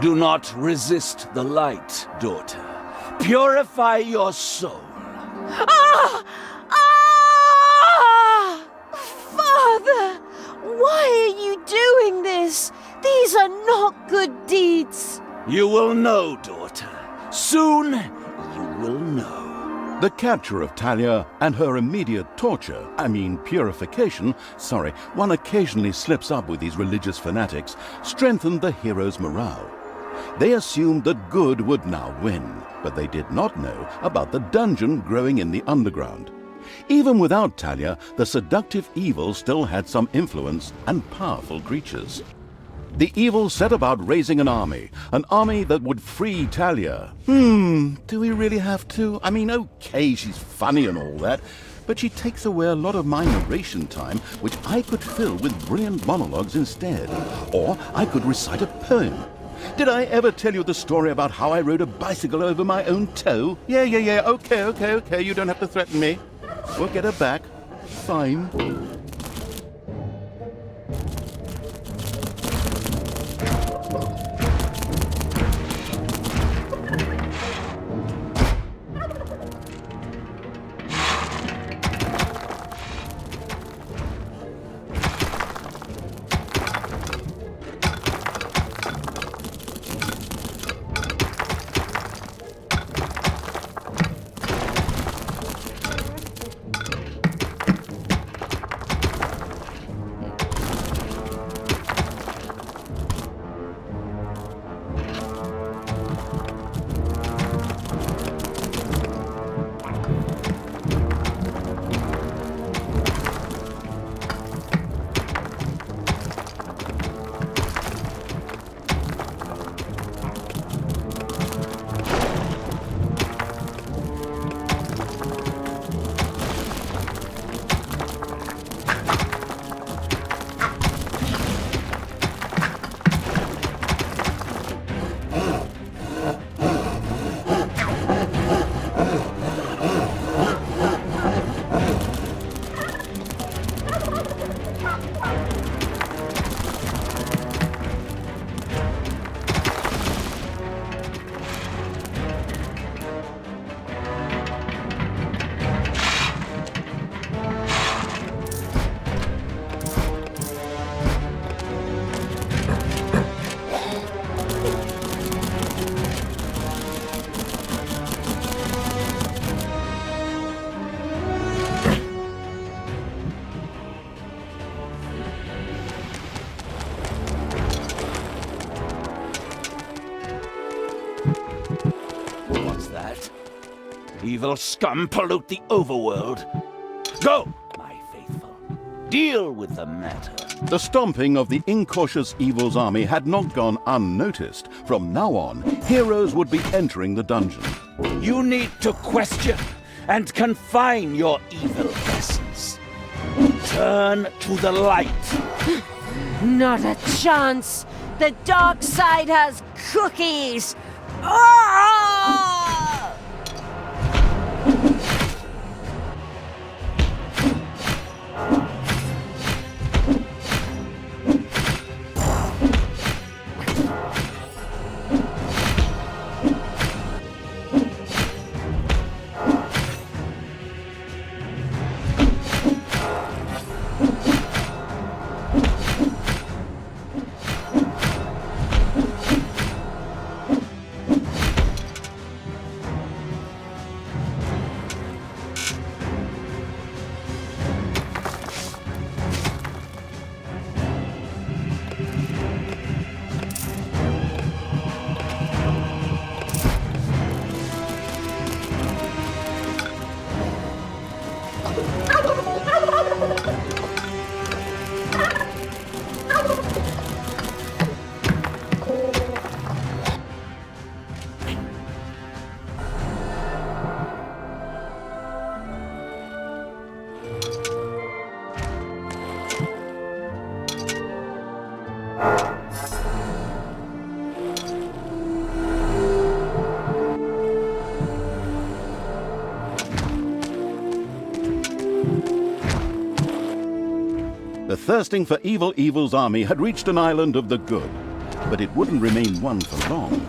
Do not resist the light, daughter. Purify your soul. Ah! Ah! Father! Why are you doing this? These are not good deeds. You will know, daughter. Soon, you will know. The capture of Talia and her immediate torture, purification, one occasionally slips up with these religious fanatics, strengthened the heroes' morale. They assumed that good would now win, but they did not know about the dungeon growing in the underground. Even without Talia, the seductive evil still had some influence and powerful creatures. The evil set about raising an army that would free Talia. Do we really have to? Okay, she's funny and all that, but she takes away a lot of my narration time, which I could fill with brilliant monologues instead. Or I could recite a poem. Did I ever tell you the story about how I rode a bicycle over my own toe? Yeah, okay, you don't have to threaten me. We'll get her back. Fine. Evil scum pollute the overworld. Go, my faithful. Deal with the matter. The stomping of the incautious evil's army had not gone unnoticed. From now on, heroes would be entering the dungeon. You need to question and confine your evil essence. Turn to the light. Not a chance. The dark side has cookies. Ah! The thirsting for evil's army had reached an island of the good. but it wouldn't remain one for long.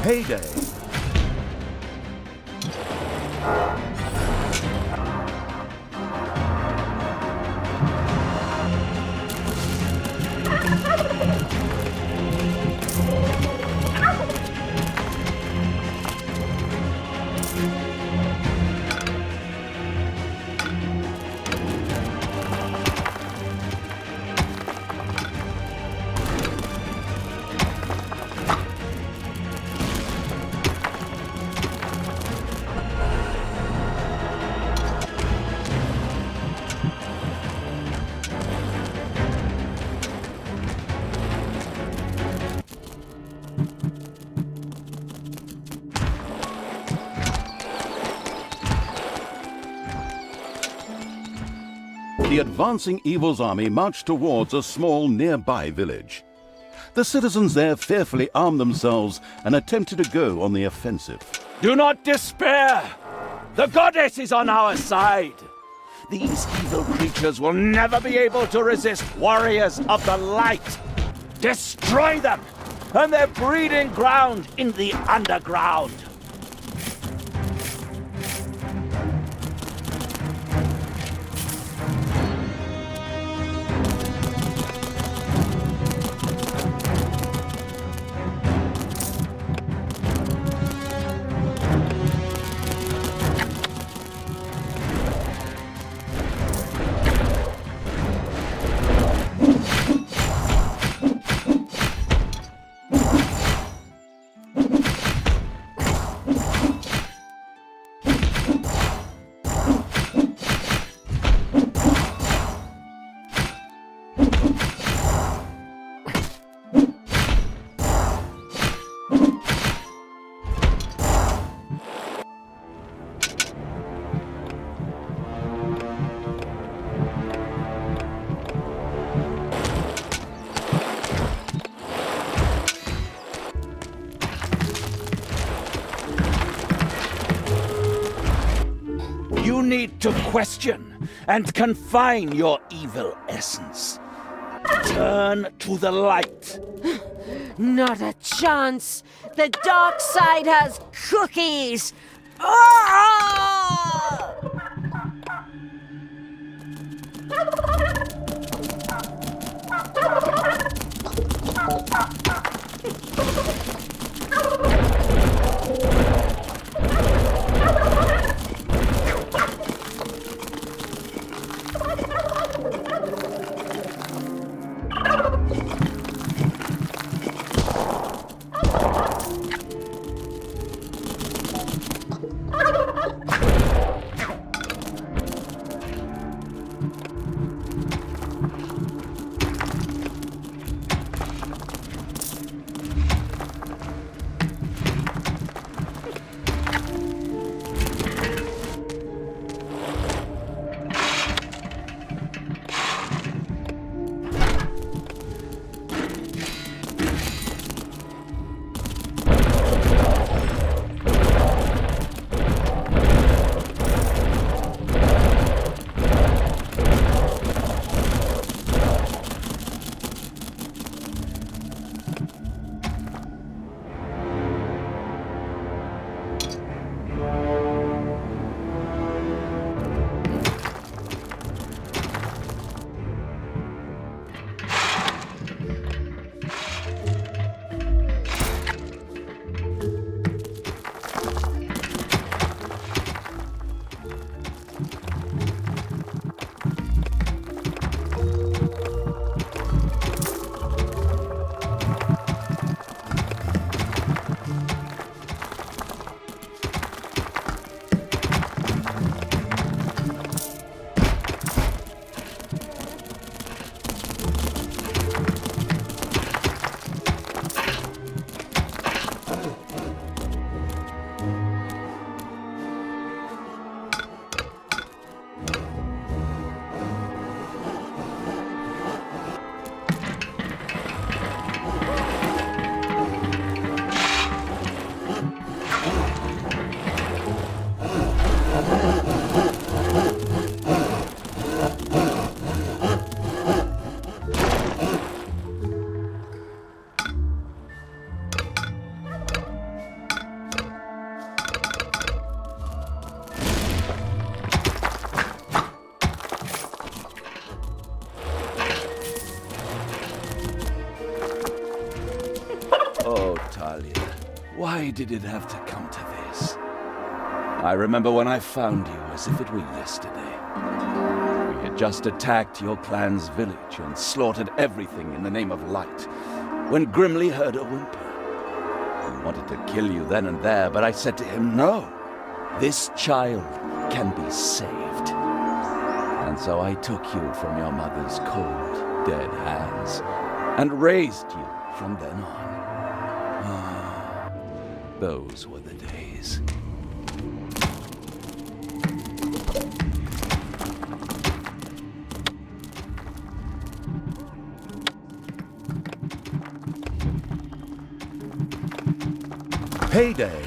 Heyday! The advancing evil's army marched towards a small nearby village. The citizens there fearfully armed themselves and attempted to go on the offensive. Do not despair! The goddess is on our side! These evil creatures will never be able to resist warriors of the light! Destroy them, and their breeding ground in the underground! You need to question and confine your evil essence. Turn to the light. Not a chance! The dark side has cookies! Ah! Oh, Talia, why did it have to come to this? I remember when I found you as if it were yesterday. We had just attacked your clan's village and slaughtered everything in the name of light, when Grimly heard a whimper. He wanted to kill you then and there, but I said to him, no, this child can be saved. And so I took you from your mother's cold, dead hands, and raised you from then on. Ah, those were the days. Payday.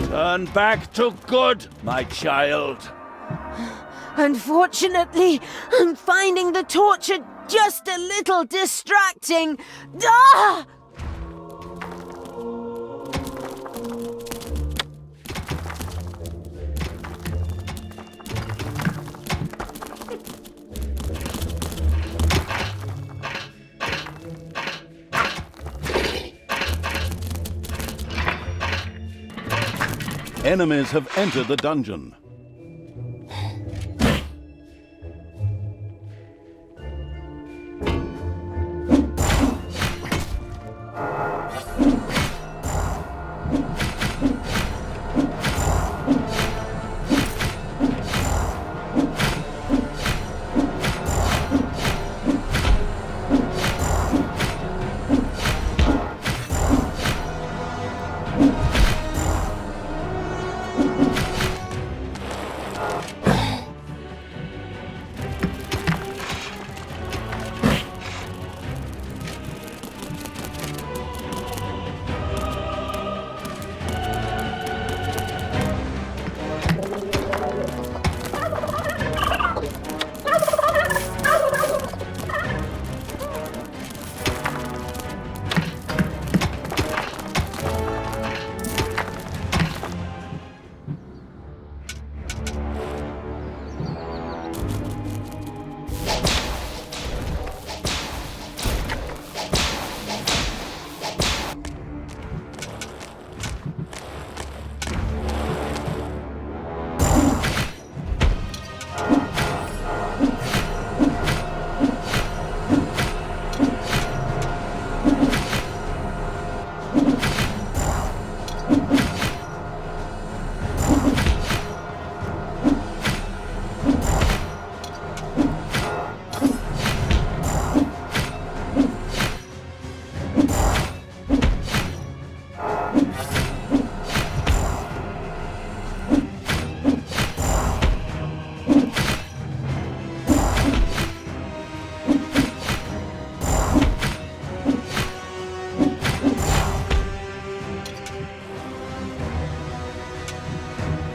Turn back to good, my child. Unfortunately, I'm finding the torture just a little distracting. Ah! Enemies have entered the dungeon.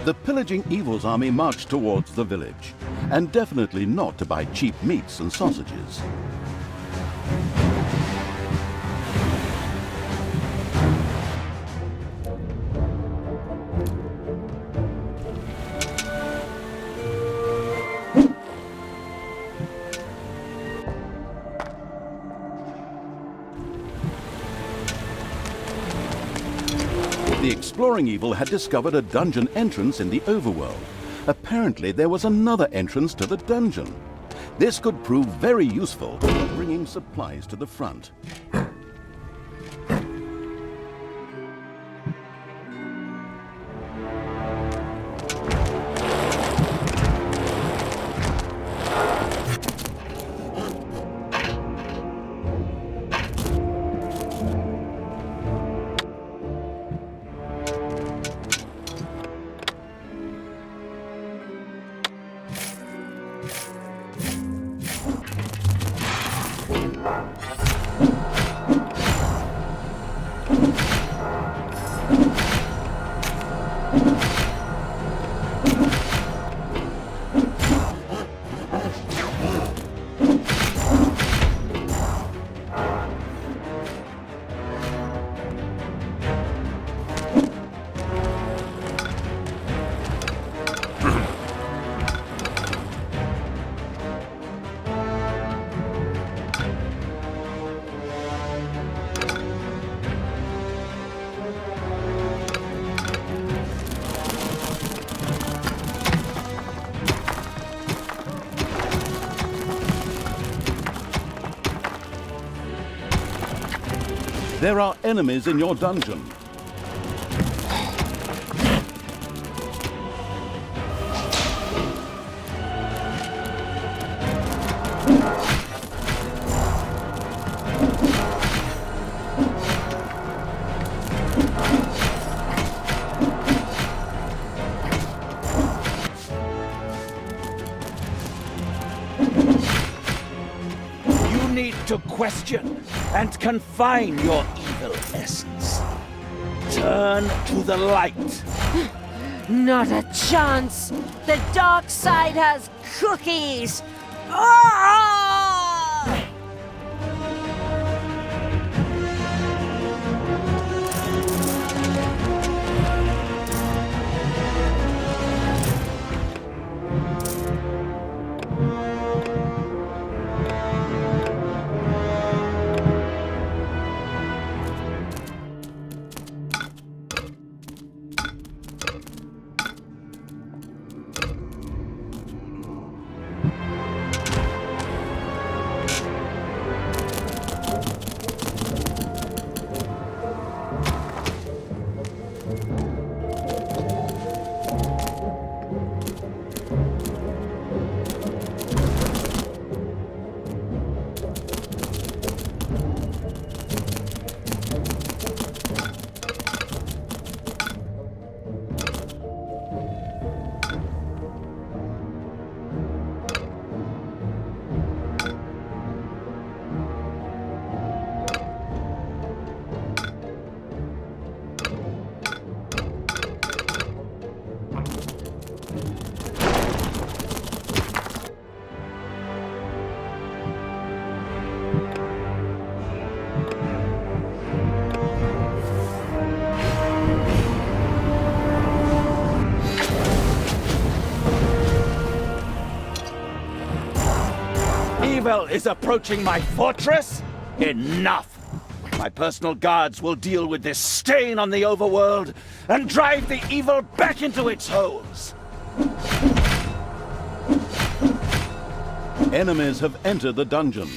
The pillaging Evil's army marched towards the village, and definitely not to buy cheap meats and sausages. The exploring Evil had discovered a dungeon entrance in the overworld. Apparently there was another entrance to the dungeon. This could prove very useful for bringing supplies to the front. There are enemies in your dungeon. You need to question and confine your evil essence. Turn to the light. Not a chance! The dark side has cookies! Ah! Evil is approaching my fortress? Enough! My personal guards will deal with this stain on the overworld and drive the evil back into its holes. Enemies have entered the dungeon.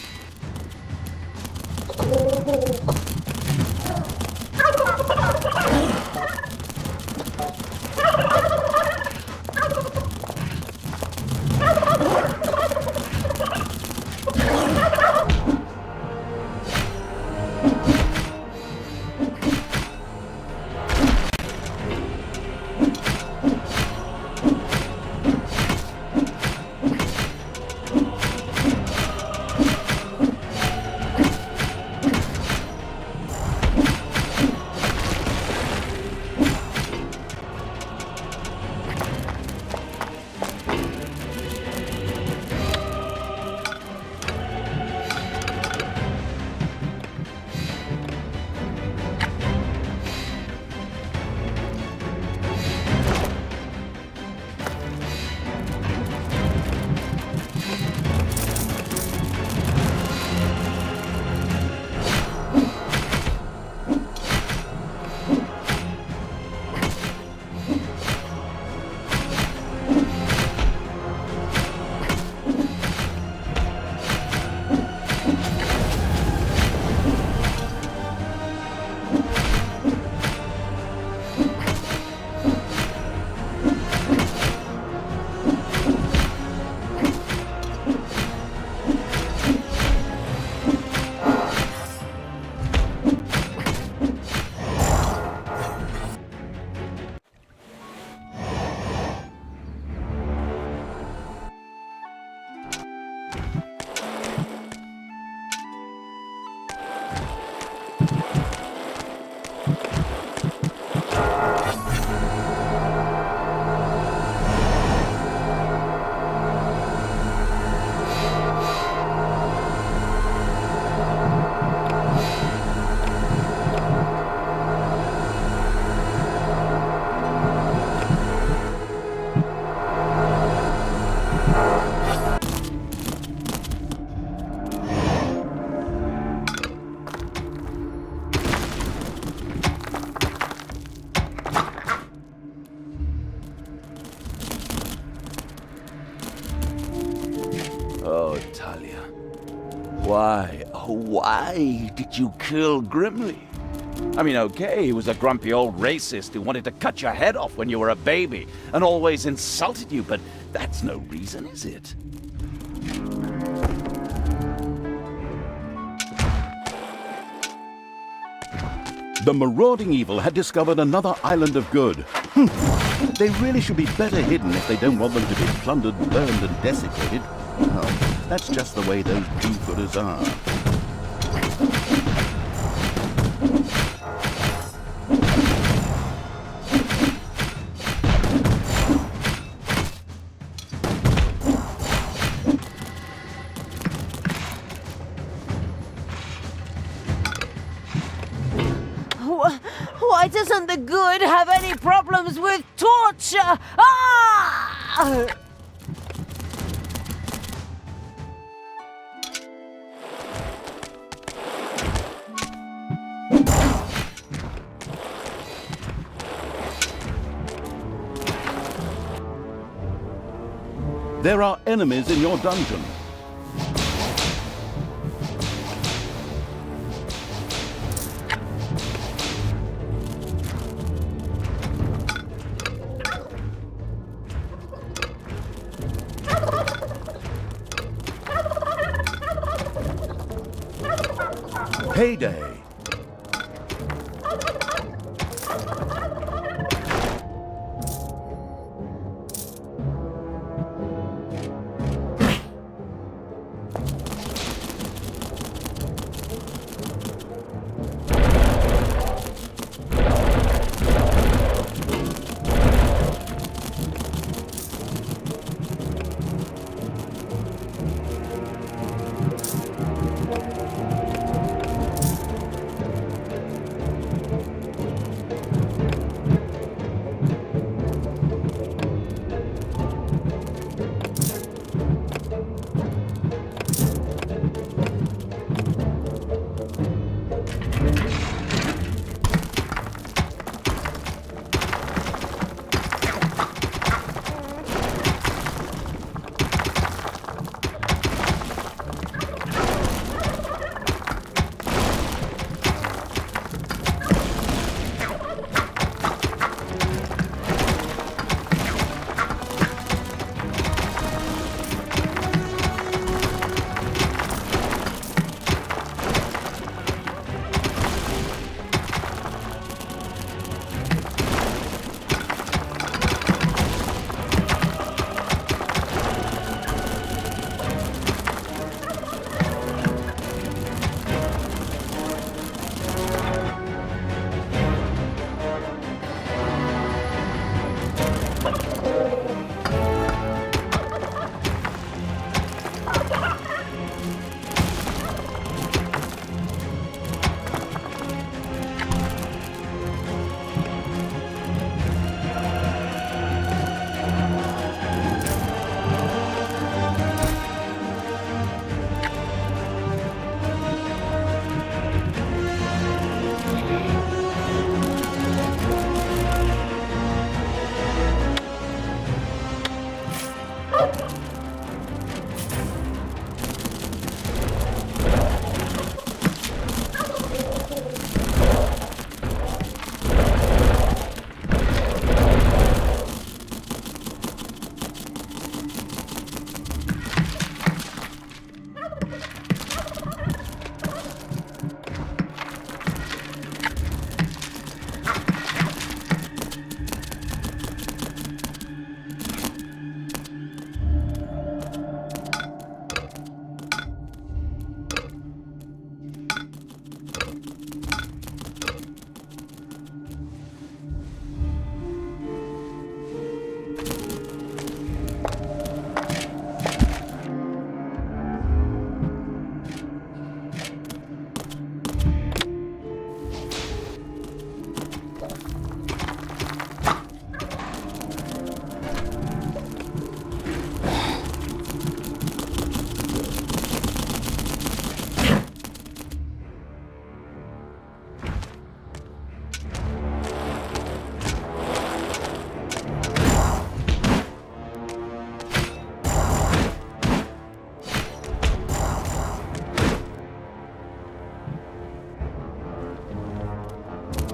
Why did you kill Grimly? I mean, okay, he was a grumpy old racist who wanted to cut your head off when you were a baby and always insulted you, but that's no reason, is it? The marauding evil had discovered another island of good. They really should be better hidden if they don't want them to be plundered, burned, and desecrated. Well, that's just the way those do-gooders are. Why doesn't the good have any problems with torture? Ah! There are enemies in your dungeon. Payday.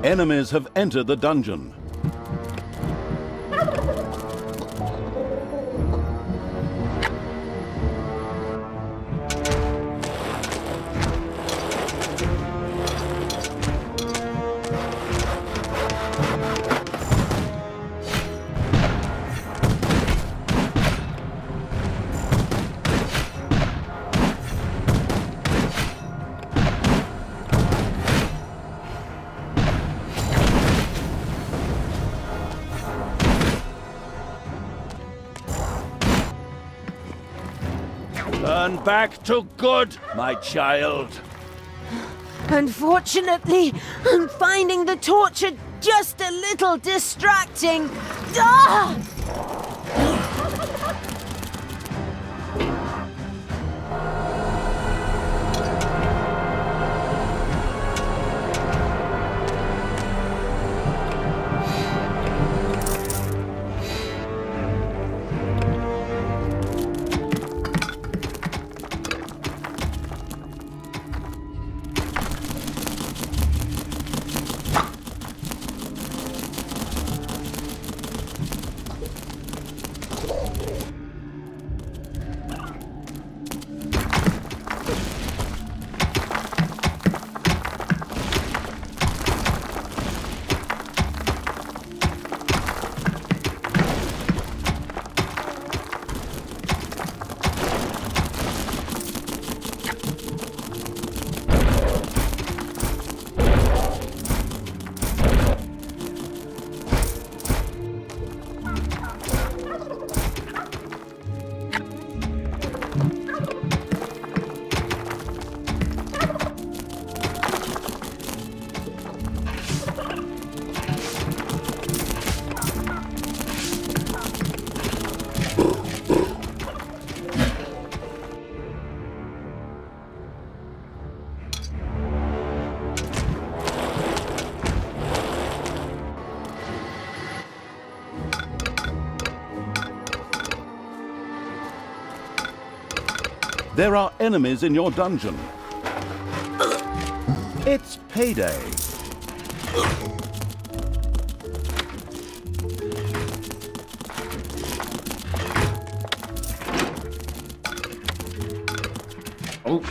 Enemies have entered the dungeon. Turn back to good, my child. Unfortunately, I'm finding the torture just a little distracting. Ah! There are enemies in your dungeon. It's payday. Oh.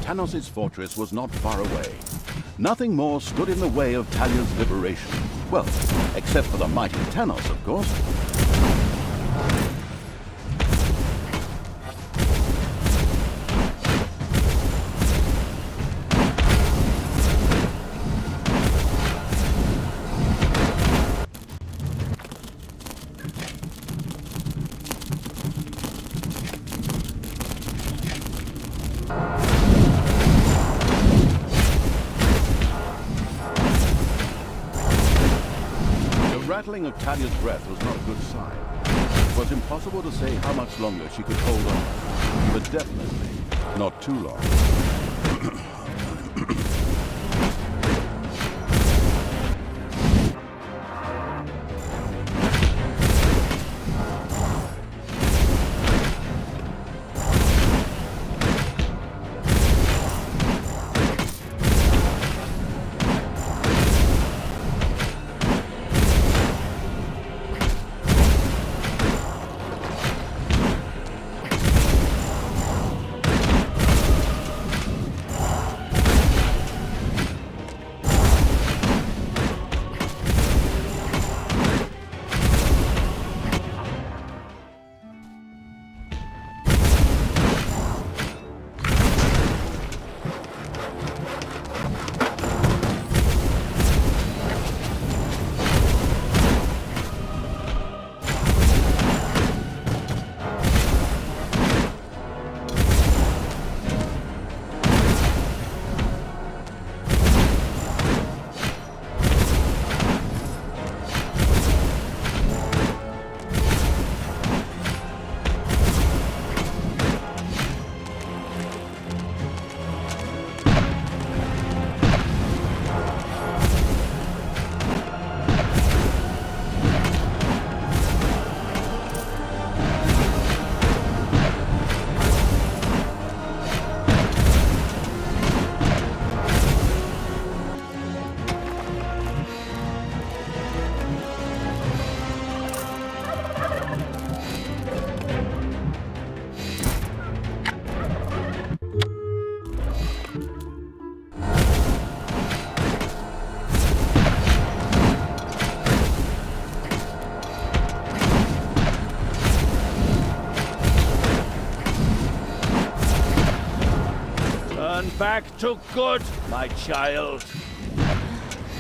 Tanos' fortress was not far away. Nothing more stood in the way of Talia's liberation. Well, except for the mighty Tanos, of course. The rattling of Talia's breath was not a good sign. It was impossible to say how much longer she could hold on, but definitely not too long. back to good, my child.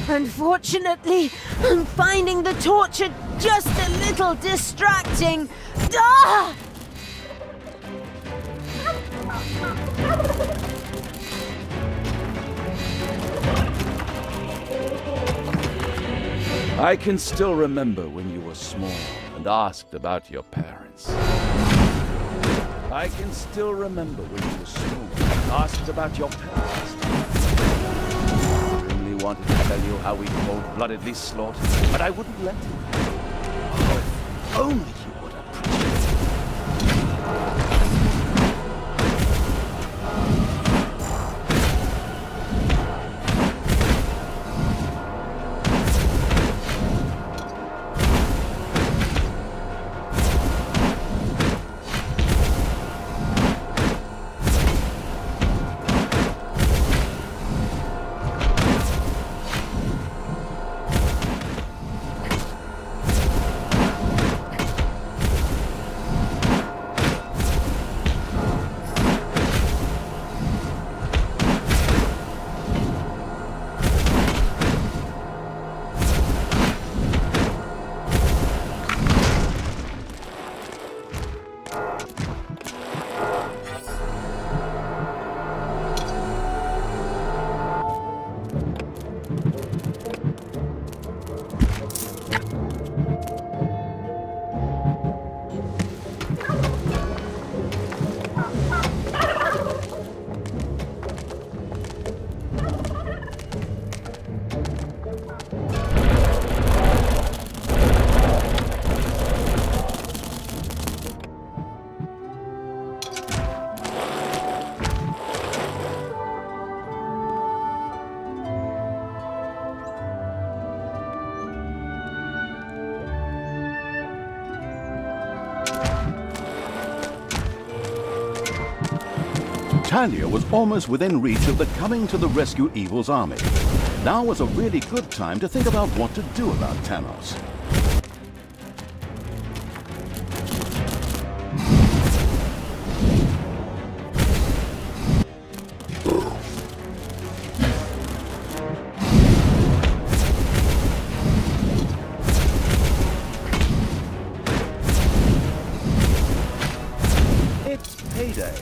Unfortunately, I'm finding the torture just a little distracting. Ah! I can still remember when you were small and asked about your parents. I can still remember when you were small and asked about your parents. I really wanted to tell you how we cold-bloodedly slaughtered you, but I wouldn't let you. Oh, if only you would appreciate it. Talia was almost within reach of the coming to the rescue evil's army. Now was a really good time to think about what to do about Tanos. It's payday.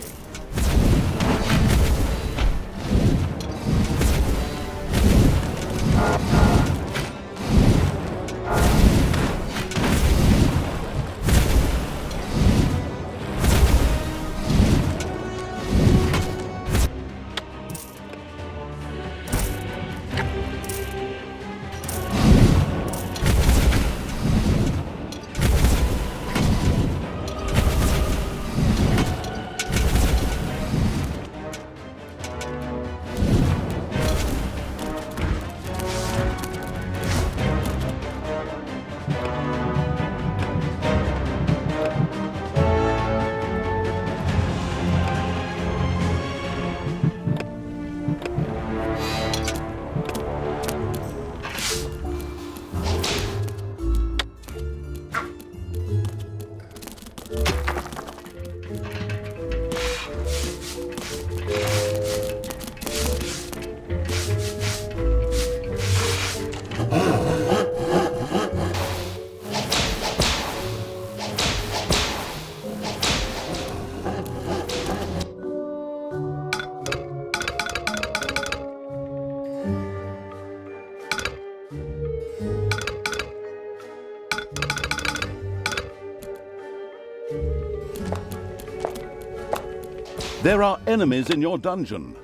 There are enemies in your dungeon.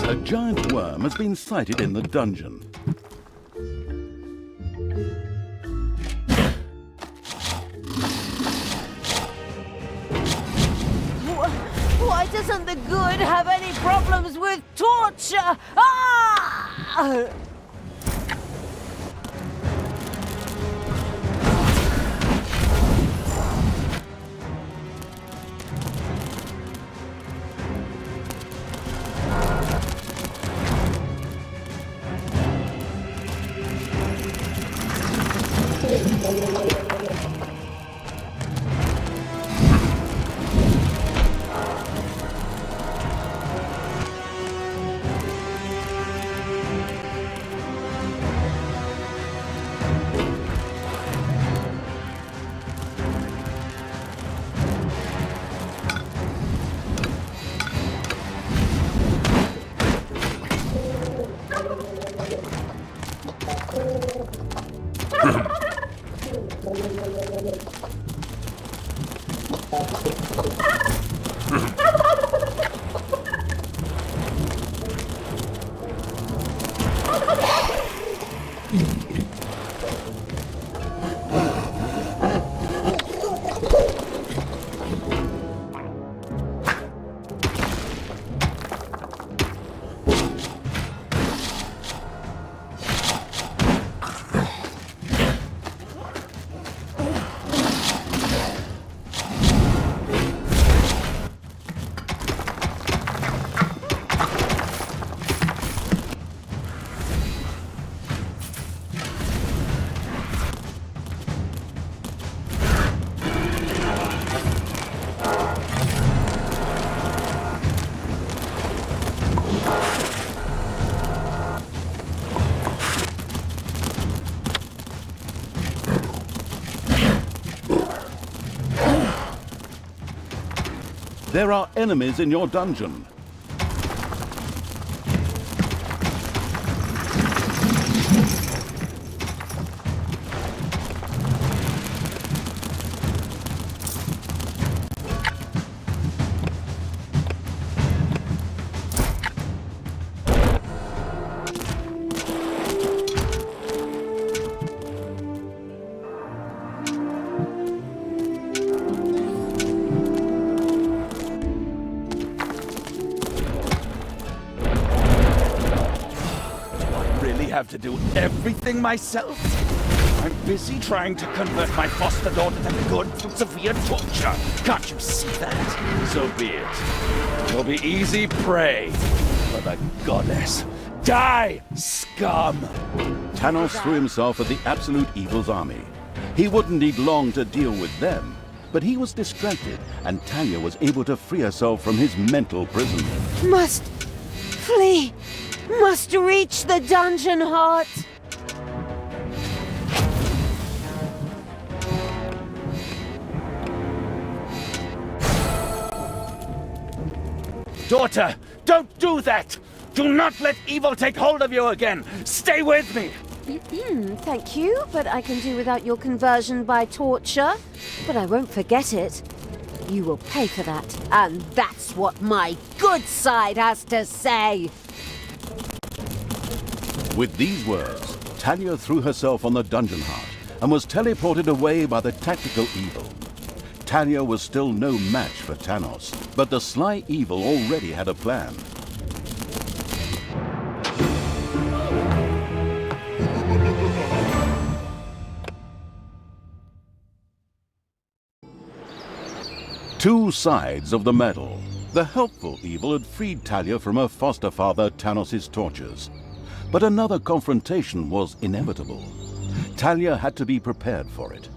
A giant worm has been sighted in the dungeon. Why doesn't the good have any problems with torture? Ah! There are enemies in your dungeon. Have to do everything myself? I'm busy trying to convert my foster daughter to good through severe torture. Can't you see that? So be it. You'll be easy prey for the goddess. Die, scum! Tanos threw himself at the Absolute Evil's army. He wouldn't need long to deal with them, but he was distracted, and Talia was able to free herself from his mental prison. Must flee. Must reach the dungeon heart. Daughter, don't do that! Do not let evil take hold of you again! Stay with me! Thank you, but I can do without your conversion by torture. But I won't forget it. You will pay for that, and that's what my good side has to say. With these words, Talia threw herself on the dungeon heart and was teleported away by the tactical evil. Talia was still no match for Tanos, but the sly evil already had a plan. Two sides of the medal. The helpful evil had freed Talia from her foster father Tanos' tortures. But another confrontation was inevitable. Talia had to be prepared for it.